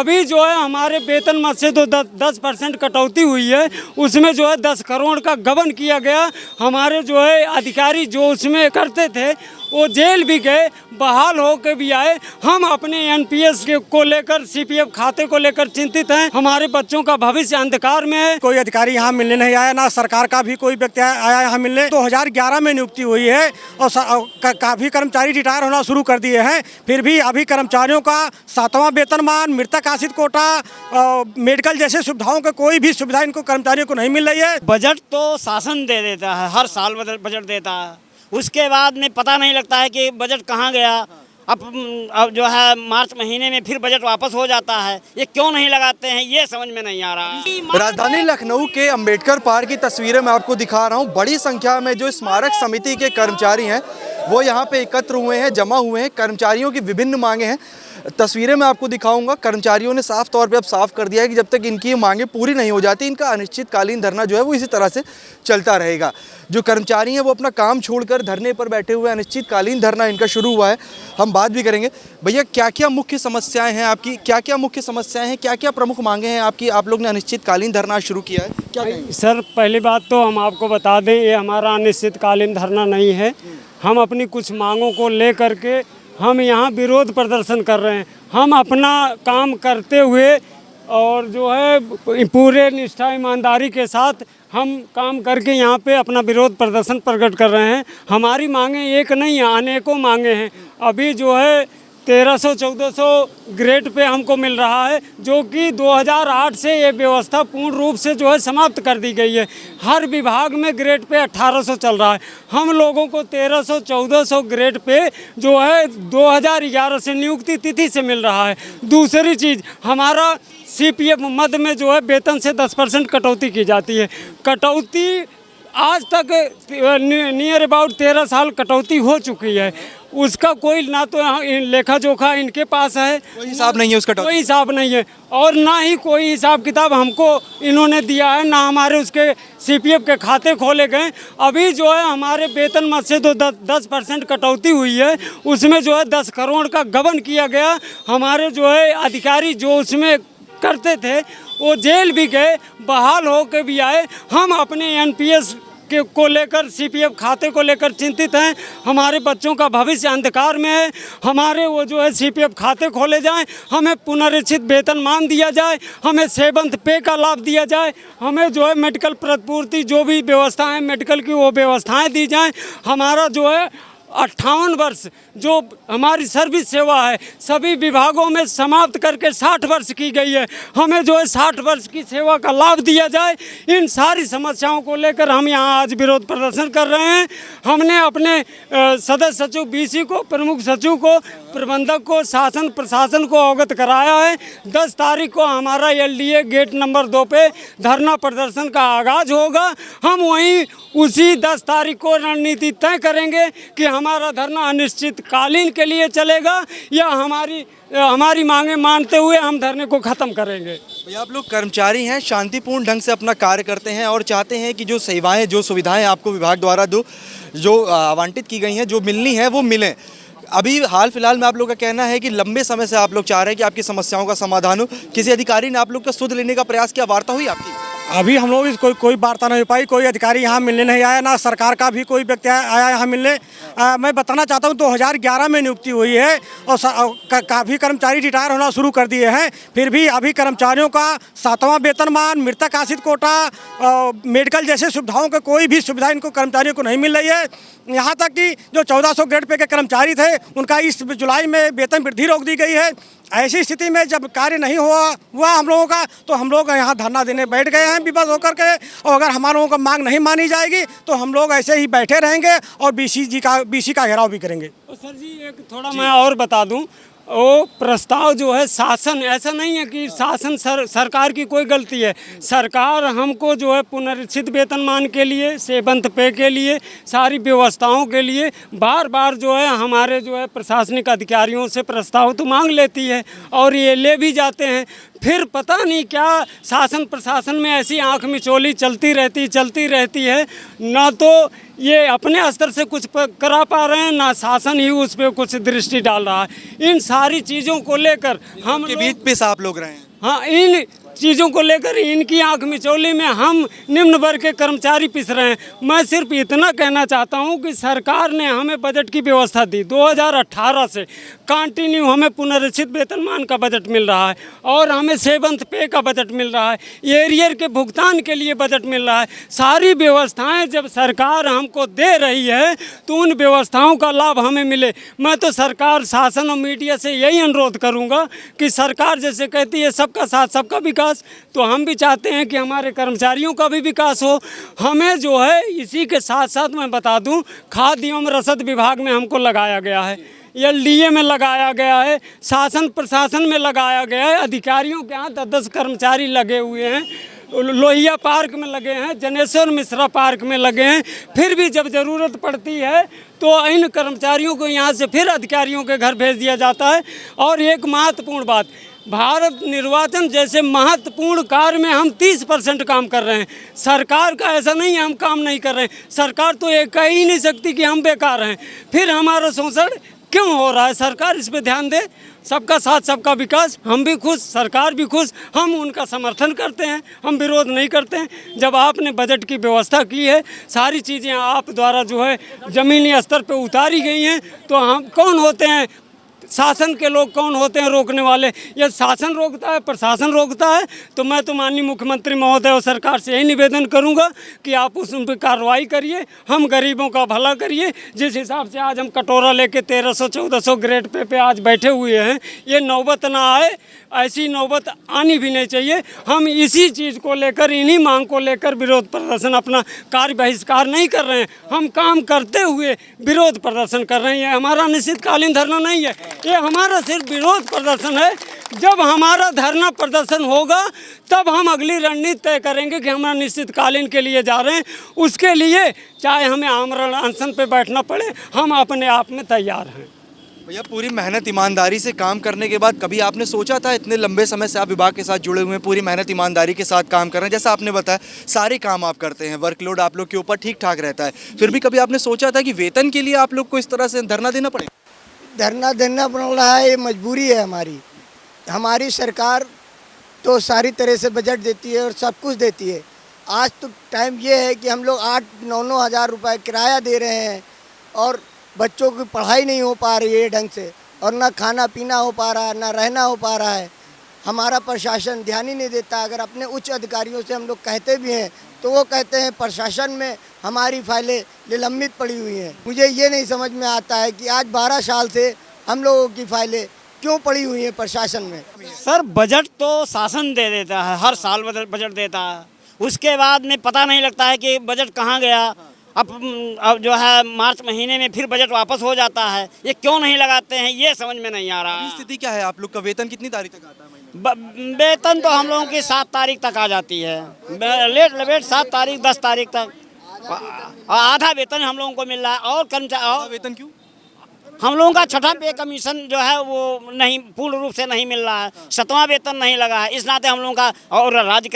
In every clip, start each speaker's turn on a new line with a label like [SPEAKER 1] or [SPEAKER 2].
[SPEAKER 1] अभी जो है हमारे वेतन मद से तो 10% कटौती हुई है, उसमें जो है 10 करोड़ का गबन किया गया। हमारे जो है अधिकारी जो उसमें करते थे वो जेल भी गए, बहाल होकर भी आए। हम अपने एनपीएस को लेकर, सीपीएफ खाते को लेकर चिंतित हैं। हमारे बच्चों का भविष्य अंधकार में है।
[SPEAKER 2] कोई अधिकारी यहाँ मिलने नहीं आया, ना सरकार का भी कोई व्यक्ति आया यहाँ मिलने। 2011 में नियुक्ति हुई है और काफ़ी कर्मचारी रिटायर होना शुरू कर दिए हैं, फिर भी अभी कर्मचारियों का 7वां वेतनमान, मृतक आश्रित कोटा, मेडिकल जैसे सुविधाओं का कोई भी सुविधा इनको कर्मचारियों को नहीं मिल रही है।
[SPEAKER 3] बजट तो शासन दे देता है, हर साल बजट देता है, उसके बाद में पता नहीं लगता है कि बजट कहाँ गया। अब जो है मार्च महीने में फिर बजट वापस हो जाता है, ये क्यों नहीं लगाते हैं ये समझ में नहीं आ रहा।
[SPEAKER 4] राजधानी लखनऊ के अंबेडकर पार्क की तस्वीरें मैं आपको दिखा रहा हूँ। बड़ी संख्या में जो स्मारक समिति के कर्मचारी हैं वो यहाँ पे एकत्र हुए हैं, जमा हुए हैं। कर्मचारियों की विभिन्न मांगे हैं, तस्वीरें मैं आपको दिखाऊंगा। कर्मचारियों ने साफ तौर पे अब साफ कर दिया है कि जब तक इनकी ये मांगे पूरी नहीं हो जाती, इनका अनिश्चितकालीन धरना जो है वो इसी तरह से चलता रहेगा। जो कर्मचारी हैं वो अपना काम छोड़कर धरने पर बैठे हुए, अनिश्चितकालीन धरना इनका शुरू हुआ है। हम बात भी करेंगे। भैया, क्या क्या मुख्य समस्याएं हैं आपकी, क्या क्या मुख्य समस्याएं हैं, क्या क्या प्रमुख मांगे हैं आपकी? आप लोग ने अनिश्चितकालीन धरना शुरू किया है, क्या कहेंगे?
[SPEAKER 1] सर, पहली बात तो हम आपको बता दें, ये हमारा अनिश्चितकालीन धरना नहीं है। हम अपनी कुछ मांगों को लेकर के हम यहाँ विरोध प्रदर्शन कर रहे हैं। हम अपना काम करते हुए और जो है पूरे निष्ठा ईमानदारी के साथ हम काम करके यहाँ पे अपना विरोध प्रदर्शन प्रकट कर रहे हैं। हमारी मांगें एक नहीं है, अनेकों मांगे हैं। अभी जो है 1300-1400 ग्रेड पे हमको मिल रहा है, जो कि 2008 से ये व्यवस्था पूर्ण रूप से जो है समाप्त कर दी गई है। हर विभाग में ग्रेड पे 1800 चल रहा है, हम लोगों को 1300-1400 ग्रेड पे जो है 2011 से नियुक्ति तिथि से मिल रहा है। दूसरी चीज़, हमारा सीपीएफ मद में जो है वेतन से 10% कटौती की जाती है। कटौती आज तक नियर अबाउट 13 साल कटौती हो चुकी है, उसका कोई ना तो लेखा जोखा इनके पास है,
[SPEAKER 4] कोई हिसाब नहीं है उसका,
[SPEAKER 1] कोई हिसाब नहीं है, और ना ही कोई हिसाब किताब हमको इन्होंने दिया है, ना हमारे उसके सीपीएफ के खाते खोले गए। अभी जो है हमारे वेतन मद से तो 10% कटौती हुई है, उसमें जो है 10 करोड़ का गबन किया गया। हमारे जो है अधिकारी जो उसमें करते थे वो जेल भी गए, बहाल होकर भी आए। हम अपने एनपीएस को लेकर, सीपीएफ खाते को लेकर चिंतित हैं। हमारे बच्चों का भविष्य अंधकार में है। हमारे वो जो है सीपीएफ खाते खोले जाएं, हमें पुनरीक्षित वेतनमान दिया जाए, हमें सेवंथ पे का लाभ दिया जाए, हमें जो है मेडिकल प्रतिपूर्ति जो भी व्यवस्थाएं मेडिकल की वो व्यवस्थाएं दी जाएं। हमारा जो है 58 वर्ष जो हमारी सर्विस सेवा है सभी विभागों में समाप्त करके 60 वर्ष की गई है, हमें जो है 60 वर्ष की सेवा का लाभ दिया जाए। इन सारी समस्याओं को लेकर हम यहाँ आज विरोध प्रदर्शन कर रहे हैं। हमने अपने सदस्य सचिव बीसी को, प्रमुख सचिव को, प्रबंधक को, शासन प्रशासन को अवगत कराया है। 10 तारीख को हमारा एलडीए गेट नंबर 2 पे धरना प्रदर्शन का आगाज होगा। हम वहीं उसी 10 तारीख को रणनीति तय करेंगे कि हमारा धरना अनिश्चितकालीन के लिए चलेगा या हमारी मांगे मानते हुए हम धरने को ख़त्म करेंगे।
[SPEAKER 4] भैया, आप लोग कर्मचारी हैं, शांतिपूर्ण ढंग से अपना कार्य करते हैं और चाहते हैं कि जो सेवाएं, जो सुविधाएं आपको विभाग द्वारा जो आवंटित की गई हैं, जो मिलनी है वो मिलें। अभी हाल फिलहाल में आप लोग का कहना है कि लंबे समय से आप लोग चाह रहे हैं कि आपकी समस्याओं का समाधान हो। किसी अधिकारी ने आप लोग का सुध लेने का प्रयास किया, वार्ता हुई आपकी?
[SPEAKER 2] अभी हम लोग कोई वार्ता नहीं हो पाई, कोई अधिकारी यहाँ मिलने नहीं आया, ना सरकार का भी कोई व्यक्ति आया यहाँ मिलने। मैं बताना चाहता हूँ 2011 में नियुक्ति हुई है और काफ़ी कर्मचारी रिटायर होना शुरू कर दिए हैं, फिर भी अभी कर्मचारियों का 7वां वेतनमान, मृतक आश्रित कोटा, मेडिकल जैसे सुविधाओं का कोई भी सुविधा इनको कर्मचारियों को नहीं मिल रही है। यहाँ तक कि जो 1400 ग्रेड पे के कर्मचारी थे उनका इस जुलाई में वेतन वृद्धि रोक दी गई है। ऐसी स्थिति में जब कार्य नहीं हुआ हम लोगों का, तो हम लोग यहाँ धरना देने बैठ गए हैं विवश होकर के। और अगर हमारे लोगों का मांग नहीं मानी जाएगी तो हम लोग ऐसे ही बैठे रहेंगे और बीसी का घेराव भी करेंगे।
[SPEAKER 1] तो सर जी, एक थोड़ा मैं और बता दूं, वो प्रस्ताव जो है शासन, ऐसा नहीं है कि शासन सरकार की कोई गलती है। सरकार हमको जो है पुनरीक्षित वेतनमान के लिए, सेवंथ पे के लिए, सारी व्यवस्थाओं के लिए बार बार जो है हमारे जो है प्रशासनिक अधिकारियों से प्रस्ताव तो मांग लेती है और ये ले भी जाते हैं। फिर पता नहीं क्या शासन प्रशासन में ऐसी आंख मिचौली चलती रहती है। ना तो ये अपने स्तर से कुछ करा पा रहे हैं, ना शासन ही उस पर कुछ दृष्टि डाल रहा है। इन सारी चीज़ों को लेकर हम
[SPEAKER 4] के बीच पिस आप लोग रहे हैं।
[SPEAKER 1] हाँ, इन चीज़ों को लेकर इनकी आंख मिचौली में हम निम्न वर्ग के कर्मचारी पिस रहे हैं। मैं सिर्फ इतना कहना चाहता हूं कि सरकार ने हमें बजट की व्यवस्था दी। 2018 से कंटिन्यू हमें पुनरीक्षित वेतनमान का बजट मिल रहा है और हमें सेवंथ पे का बजट मिल रहा है, एरियर के भुगतान के लिए बजट मिल रहा है। सारी व्यवस्थाएं जब सरकार हमको दे रही है तो उन व्यवस्थाओं का लाभ हमें मिले। मैं तो सरकार, शासन और मीडिया से यही अनुरोध करूँगा कि सरकार जैसे कहती है सबका साथ सबका विकास, तो हम भी चाहते हैं कि हमारे कर्मचारियों का भी विकास हो। हमें जो है इसी के साथ साथ मैं बता दूं, खाद्य एवं रसद विभाग में हमको लगाया गया है, LDA में लगाया गया है, शासन प्रशासन में लगाया गया है। अधिकारियों के यहाँ 10-10 कर्मचारी लगे हुए हैं, लोहिया पार्क में लगे हैं, जनेश्वर मिश्रा पार्क में लगे हैं। फिर भी जब ज़रूरत पड़ती है तो इन कर्मचारियों को यहाँ से फिर अधिकारियों के घर भेज दिया जाता है। और एक महत्वपूर्ण बात, भारत निर्वाचन जैसे महत्वपूर्ण कार्य में हम 30% काम कर रहे हैं। सरकार का ऐसा नहीं है हम काम नहीं कर रहे हैं। सरकार तो ये कह ही नहीं सकती कि हम बेकार हैं। फिर हमारा शोषण क्यों हो रहा है? सरकार इस पे ध्यान दे। सबका साथ सबका विकास, हम भी खुश, सरकार भी खुश, हम उनका समर्थन करते हैं, हम विरोध नहीं करते हैं। जब आपने बजट की व्यवस्था की है, सारी चीज़ें आप द्वारा जो है ज़मीनी स्तर पे उतारी गई हैं, तो हम कौन होते हैं? शासन के लोग कौन होते हैं रोकने वाले? ये शासन रोकता है, प्रशासन रोकता है। तो मैं तो माननीय मुख्यमंत्री महोदय और सरकार से यही निवेदन करूंगा कि आप उस पर कार्रवाई करिए, हम गरीबों का भला करिए। जिस हिसाब से आज हम कटोरा लेके 1300-1400 ग्रेड पे आज बैठे हुए हैं, ये नौबत ना आए, ऐसी नौबत आनी भी नहीं चाहिए। हम इसी चीज़ को लेकर, इन्हीं मांग को लेकर विरोध प्रदर्शन, अपना कार्य बहिष्कार नहीं कर रहे हैं। हम काम करते हुए विरोध प्रदर्शन कर रहे हैं। ये हमारा निश्चितकालीन धरना नहीं है, ये हमारा सिर्फ विरोध प्रदर्शन है। जब हमारा धरना प्रदर्शन होगा तब हम अगली रणनीति तय करेंगे कि हम निश्चितकालीन के लिए जा रहे हैं। उसके लिए चाहे हमें आमरण अनशन पे बैठना पड़े, हम अपने आप में तैयार हैं।
[SPEAKER 4] भैया, पूरी मेहनत ईमानदारी से काम करने के बाद कभी आपने सोचा था, इतने लंबे समय से आप विभाग के साथ जुड़े हुए हैं, पूरी मेहनत ईमानदारी के साथ काम कर रहे हैं, जैसा आपने बताया सारे काम आप करते हैं, वर्कलोड आप लोग के ऊपर ठीक ठाक रहता है, फिर भी कभी आपने सोचा था कि वेतन के लिए आप लोग को इस तरह से धरना देना पड़े?
[SPEAKER 5] धरना देना पड़ रहा है, ये मजबूरी है हमारी। हमारी सरकार तो सारी तरह से बजट देती है और सब कुछ देती है। आज तो टाइम ये है कि हम लोग 8-9 हज़ार रुपये किराया दे रहे हैं और बच्चों की पढ़ाई नहीं हो पा रही है ढंग से, और ना खाना पीना हो पा रहा है, ना रहना हो पा रहा है। हमारा प्रशासन ध्यान ही नहीं देता। अगर अपने उच्च अधिकारियों से हम लोग कहते भी हैं तो वो कहते हैं प्रशासन में हमारी फाइलें निलंबित पड़ी हुई हैं। मुझे ये नहीं समझ में आता है कि आज 12 साल से हम लोगों की फाइलें क्यों पड़ी हुई हैं प्रशासन में।
[SPEAKER 3] सर, बजट तो शासन दे देता है, हर साल बजट देता है। उसके बाद में पता नहीं लगता है कि बजट कहाँ गया। अब जो है मार्च महीने में फिर बजट वापस हो जाता है। ये क्यों नहीं लगाते हैं, ये समझ में नहीं आ रहा।
[SPEAKER 4] स्थिति क्या है? आप लोग का वेतन कितनी तारीख तक आता है महीने?
[SPEAKER 3] वेतन तो हम लोगों की 7 तारीख तक आ जाती है, लेट 7 तारीख 10 तारीख तक। आधा वेतन हम लोगों को मिल रहा है। और कर्मचारी
[SPEAKER 4] वेतन क्यों?
[SPEAKER 3] हम लोगों का छठा पे कमीशन जो है वो नहीं, पूर्ण रूप से नहीं मिल रहा है। 7वां वेतन नहीं लगा है। इस नाते हम लोगों का, और राज्य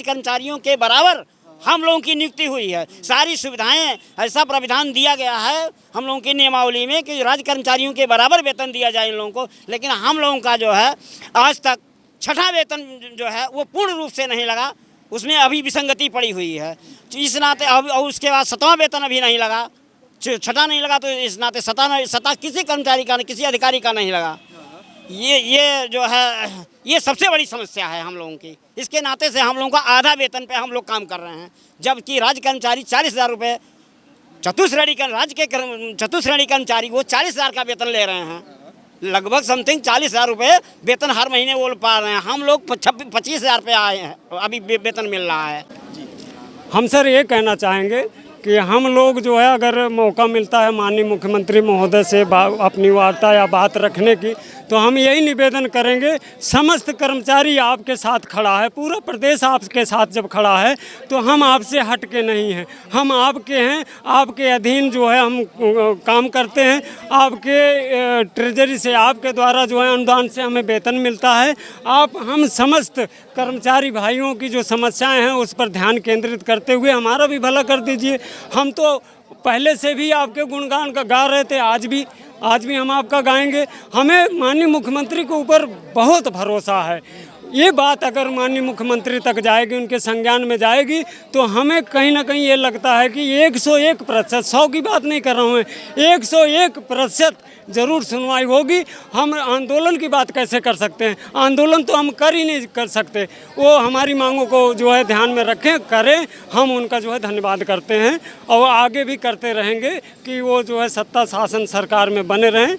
[SPEAKER 3] कर्मचारियों के बराबर हम लोगों की नियुक्ति हुई है। सारी सुविधाएं, ऐसा प्राविधान दिया गया है हम लोगों की नियमावली में कि राज्य कर्मचारियों के बराबर वेतन दिया जाए इन लोगों को। लेकिन हम लोगों का जो है आज तक छठा वेतन जो है वो पूर्ण रूप से नहीं लगा, उसमें अभी विसंगति पड़ी हुई है। इस नाते अब, और उसके बाद 7वां वेतन अभी नहीं लगा, छठा नहीं लगा, तो इस नाते सता किसी कर्मचारी का, किसी अधिकारी का नहीं लगा। ये जो है ये सबसे बड़ी समस्या है हम लोगों की। इसके नाते से हम लोगों का आधा वेतन पे हम लोग काम कर रहे हैं, जबकि राज्य कर्मचारी 40,000 रुपये, चतुश्रेणी कर्मचारी वो 40,000 का वेतन ले रहे हैं। लगभग समथिंग 40,000 रुपये वेतन हर महीने वो पा रहे हैं। हम लोग 25,000 पे आए हैं, अभी वेतन मिल रहा है।
[SPEAKER 1] हम सर ये कहना चाहेंगे कि हम लोग जो है अगर मौका मिलता है माननीय मुख्यमंत्री महोदय से अपनी वार्ता या बात रखने की, तो हम यही निवेदन करेंगे, समस्त कर्मचारी आपके साथ खड़ा है, पूरा प्रदेश आपके साथ जब खड़ा है तो हम आपसे हट के नहीं हैं, हम आपके हैं, आपके अधीन जो है हम काम करते हैं, आपके ट्रेजरी से आपके द्वारा जो है अनुदान से हमें वेतन मिलता है। आप हम समस्त कर्मचारी भाइयों की जो समस्याएं हैं उस पर ध्यान केंद्रित करते हुए हमारा भी भला कर दीजिए। हम तो पहले से भी आपके गुणगान का गा रहे थे, आज भी हम आपका गाएंगे। हमें माननीय मुख्यमंत्री के ऊपर बहुत भरोसा है। ये बात अगर माननीय मुख्यमंत्री तक जाएगी, उनके संज्ञान में जाएगी, तो हमें कहीं ना कहीं ये लगता है कि 101%, 100 की बात नहीं कर रहा हूँ मैं, 101% ज़रूर सुनवाई होगी। हम आंदोलन की बात कैसे कर सकते हैं? आंदोलन तो हम कर ही नहीं कर सकते। वो हमारी मांगों को जो है ध्यान में रखें, करें, हम उनका जो है धन्यवाद करते हैं और आगे भी करते रहेंगे कि वो जो है सत्ता शासन सरकार में बने रहें।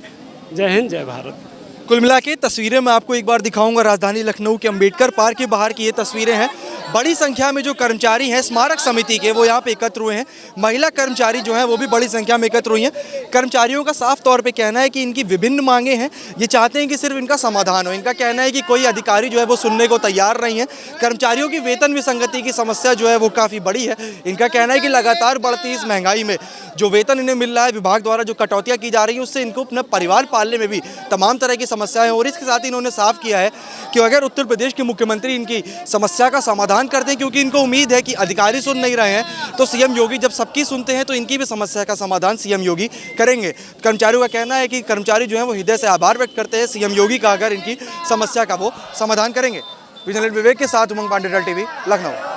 [SPEAKER 1] जय हिंद, जय भारत।
[SPEAKER 4] कुल मिला के तस्वीरें मैं आपको एक बार दिखाऊंगा। राजधानी लखनऊ के अंबेडकर पार्क के बाहर की ये तस्वीरें हैं। बड़ी संख्या में जो कर्मचारी हैं स्मारक समिति के, वो यहाँ पे एकत्र हुए हैं। महिला कर्मचारी जो हैं वो भी बड़ी संख्या में एकत्र हुई हैं। कर्मचारियों का साफ तौर पे कहना है कि इनकी विभिन्न मांगे हैं, ये चाहते हैं कि सिर्फ इनका समाधान हो। इनका कहना है कि कोई अधिकारी जो है वो सुनने को तैयार नहीं है। कर्मचारियों की वेतन विसंगति की समस्या जो है वो काफ़ी बड़ी है। इनका कहना है कि लगातार बढ़ती इस महंगाई में जो वेतन इन्हें मिल रहा है, विभाग द्वारा जो कटौतियाँ की जा रही हैं, उससे इनको अपना परिवार पालने में भी तमाम तरह की समस्याएं हैं। और इसके साथ ही इन्होंने साफ किया है कि अगर उत्तर प्रदेश के मुख्यमंत्री इनकी समस्या का समाधान करते हैं, क्योंकि इनको उम्मीद है कि अधिकारी सुन नहीं रहे हैं, तो सीएम योगी जब सबकी सुनते हैं तो इनकी भी समस्या का समाधान सीएम योगी करेंगे। कर्मचारियों का कहना है कि कर्मचारी जो है वो हृदय से आभार व्यक्त करते हैं सीएम योगी का, अगर इनकी समस्या का वो समाधान करेंगे। विजय विवेक के साथ उमंग पांडे, टीवी, लखनऊ।